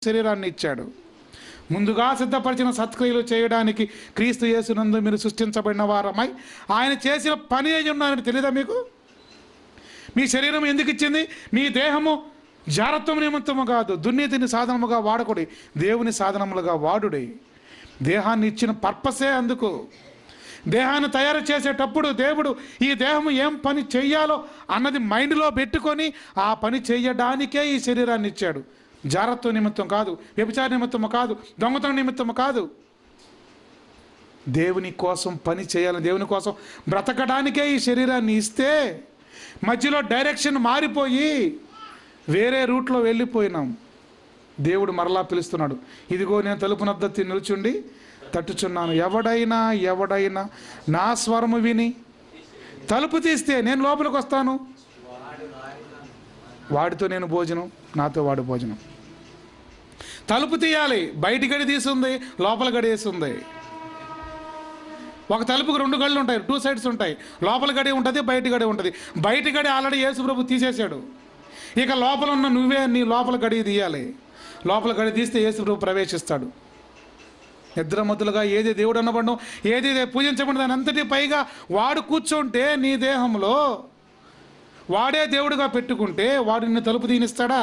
శరీరాన్ని ఇచ్చాడు. ముందుగా సిద్ధపరిచిన సత్క్రియలు చేయడానికి క్రీస్తు యేసునందు మీరు సృష్టించబడిన వారమై ఆయన చేసిన పని అయి ఉన్నారని తెలియదా మీకు? మీ శరీరం ఎందుకు ఇచ్చింది? మీ దేహము జారత్వం నిమిత్తము కాదు, దుర్నీతిని సాధనముగా వాడకుడి, దేవుని సాధనములుగా వాడుడి. దేహాన్ని ఇచ్చిన పర్పసే అందుకు. దేహాన్ని తయారు చేసేటప్పుడు దేవుడు ఈ దేహము ఏం పని చెయ్యాలో అన్నది మైండ్లో పెట్టుకొని ఆ పని చేయడానికే ఈ శరీరాన్ని ఇచ్చాడు. జారత్వ నిమిత్తం కాదు, వ్యభిచార నిమిత్తము కాదు, దొంగతనం నిమిత్తము కాదు. దేవుని కోసం పని చేయాలని, దేవుని కోసం బ్రతకడానికే ఈ శరీరాన్ని ఇస్తే మధ్యలో డైరెక్షన్ మారిపోయి వేరే రూట్లో వెళ్ళిపోయినాం. దేవుడు మరలా పిలుస్తున్నాడు, ఇదిగో నేను తలుపునద్ద నిలుచుండి తట్టుచున్నాను, ఎవడైనా నా స్వరము విని తలుపు తీస్తే నేను లోపలికి వస్తాను, వాడితో నేను భోజనం, నాతో వాడు భోజనం. తలుపు తీయాలి, బయటి గడి తీసుంది, లోపల గడి వేసింది. ఒక తలుపుకు 2 గడులు ఉంటాయి, 2 సైడ్స్ ఉంటాయి. లోపల గడి ఉంటుంది, బయటి గడి ఉంటుంది. బయటి గడి ఆల్రెడీ యేసు ప్రభు తీసేశాడు. ఇక లోపల ఉన్న నువ్వే నీ లోపల గడి తీయాలి. లోపల గడి తీస్తే యేసు ప్రభు ప్రవేశిస్తాడు. నిద్రమత్తులుగా ఏది దేవుడు అనబడడం, ఏది పూజించబడిన దాని అంతటి పైగా వాడు కూర్చుంటే నీ దేహంలో వాడే దేవుడుగా పెట్టుకుంటే వాడు నిన్ను తలుపు తీనిస్తాడా?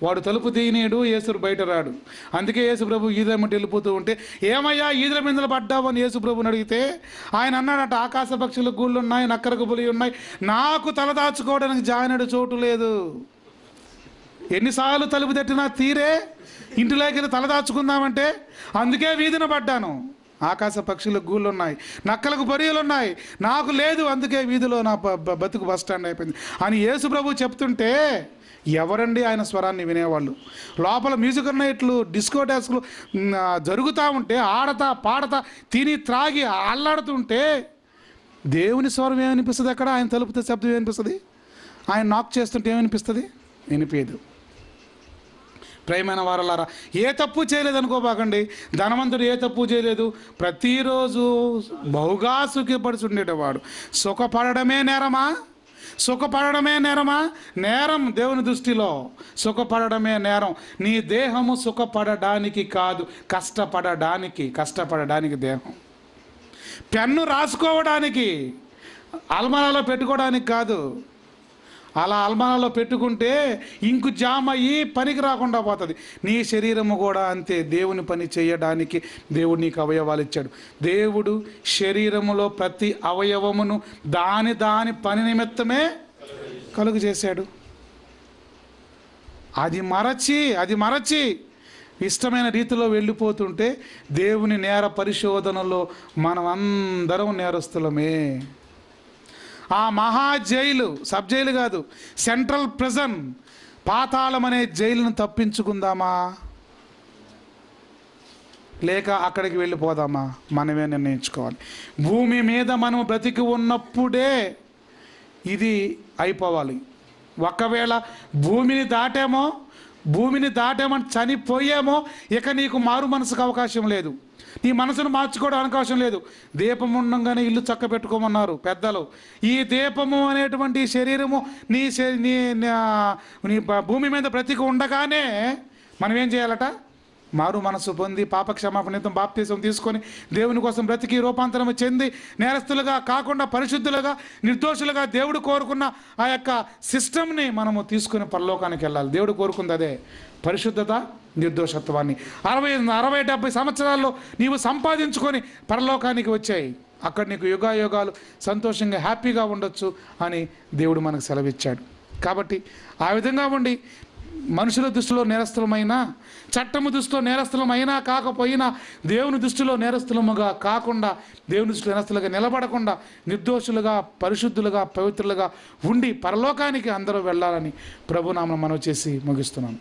వాడు తలుపు తీయనీడు, యేసు బయట రాడు. అందుకే యేసు ప్రభు ఈదులమ్మటి వెళ్ళిపోతూ ఉంటే, ఏమయ్యా ఈదుల మిందలు పడ్డావు అని యేసు ప్రభుని అడిగితే ఆయన అన్నాడట, ఆకాశ పక్షులు గూళ్ళు ఉన్నాయి, నక్కరకు పులి ఉన్నాయి, నాకు తలదాచుకోవడానికి జాయినడు చోటు లేదు. ఎన్నిసార్లు తలుపు తట్టినా తీరే, ఇంటిలోకి వెళ్ళి తలదాచుకుందామంటే అందుకే వీధిన పడ్డాను. ఆకాశ పక్షులకు గూళ్ళు ఉన్నాయి, నక్కలకు పొరియలు ఉన్నాయి, నాకు లేదు, అందుకే వీధిలో నా బతుకు బస్ స్టాండ్ అయిపోయింది అని యేసు ప్రభు చెప్తుంటే ఎవరండి ఆయన స్వరాన్ని వినేవాళ్ళు? లోపల మ్యూజిక్ నైట్లు, డిస్కో డాన్స్లు జరుగుతూ ఉంటే, ఆడతా పాడతా తిని త్రాగి అల్లాడుతుంటే దేవుని స్వరం ఏమనిపిస్తుంది? అక్కడ ఆయన తలుపుతే శబ్దం ఏమనిపిస్తుంది? ఆయన నాక్ చేస్తుంటే ఏమనిపిస్తుంది? వినిపించదు. ప్రియమైన వారలారా, ఏ తప్పు చేయలేదు అనుకోబాకండి. ధనవంతుడు ఏ తప్పు చేయలేదు, ప్రతిరోజు బహుగా సుఖపడుచు ఉండేటవాడు. సుఖపడమే నేరమా? సుఖపడమే నేరమా? నేరం దేవుని దృష్టిలో. సుఖపడమే నేరం. నీ దేహము సుఖపడడానికి కాదు, కష్టపడడానికి దేహం. పెన్ను రాసుకోవడానికి, అల్మారాలో పెట్టుకోవడానికి కాదు. అలా అల్మారాలో పెట్టుకుంటే ఇంకు జామ అయ్యి పనికి రాకుండా పోతుంది. నీ శరీరము కూడా అంతే, దేవుని పని చేయడానికి దేవుడు నీకు అవయవాలు ఇచ్చాడు. దేవుడు శరీరములో ప్రతి అవయవమును దాని పని నిమిత్తమే కలుగు చేశాడు. అది మరచి ఇష్టమైన రీతిలో వెళ్ళిపోతుంటే దేవుని నేర పరిశోధనలో మనం అందరం నేరస్తులమే. ఆ మహా జైలు, సబ్ జైలు కాదు, సెంట్రల్ ప్రిజన్, పాతాళం అనే జైలును తప్పించుకుందామా లేక అక్కడికి వెళ్ళిపోదామా? మనమే నిర్ణయించుకోవాలి. భూమి మీద మనం బ్రతికి ఉన్నప్పుడే ఇది అయిపోవాలి. ఒకవేళ భూమిని దాటేమో చనిపోయేమో ఇక నీకు మారు మనసుకు అవకాశం లేదు. నీ మనసును మార్చుకోవడానికి అవకాశం లేదు. దీపం ఉండగానే ఇల్లు చక్క పెట్టుకోమన్నారు పెద్దలు. ఈ దీపము అనేటువంటి శరీరము నీ భూమి మీద బ్రతికి ఉండగానే మనం ఏం చేయాలట? మారు మనసు పొంది పాపక్షమాపణ బాప్తిసం తీసుకొని దేవుని కోసం బ్రతికి రూపాంతరం చెంది నేరస్తులుగా కాకుండా పరిశుద్ధులుగా, నిర్దోషులుగా దేవుడు కోరుకున్న ఆ యొక్క సిస్టమ్ని మనము తీసుకుని పరలోకానికి వెళ్ళాలి. దేవుడు కోరుకుంది అదే, పరిశుద్ధత, నిర్దోషత్వాన్ని. 60-70 సంవత్సరాల్లో నీవు సంపాదించుకొని పరలోకానికి వచ్చాయి. అక్కడ నీకు యుగాలు సంతోషంగా హ్యాపీగా ఉండొచ్చు అని దేవుడు మనకు సెలవిచ్చాడు. కాబట్టి ఆ విధంగా ఉండి మనుషుల దృష్టిలో నేరస్తులమైనా, చట్టము దృష్టిలో నేరస్తులమైనా కాకపోయినా, దేవుని దృష్టిలో నేరస్తులముగా కాకుండా, దేవుని దృష్టిలో నేరస్తులుగా నిలబడకుండా, నిర్దోషులుగా, పరిశుద్ధులుగా, పవిత్రులుగా ఉండి పరలోకానికి అందరూ వెళ్ళాలని ప్రభునామమున మనవి చేసి ముగిస్తున్నాను.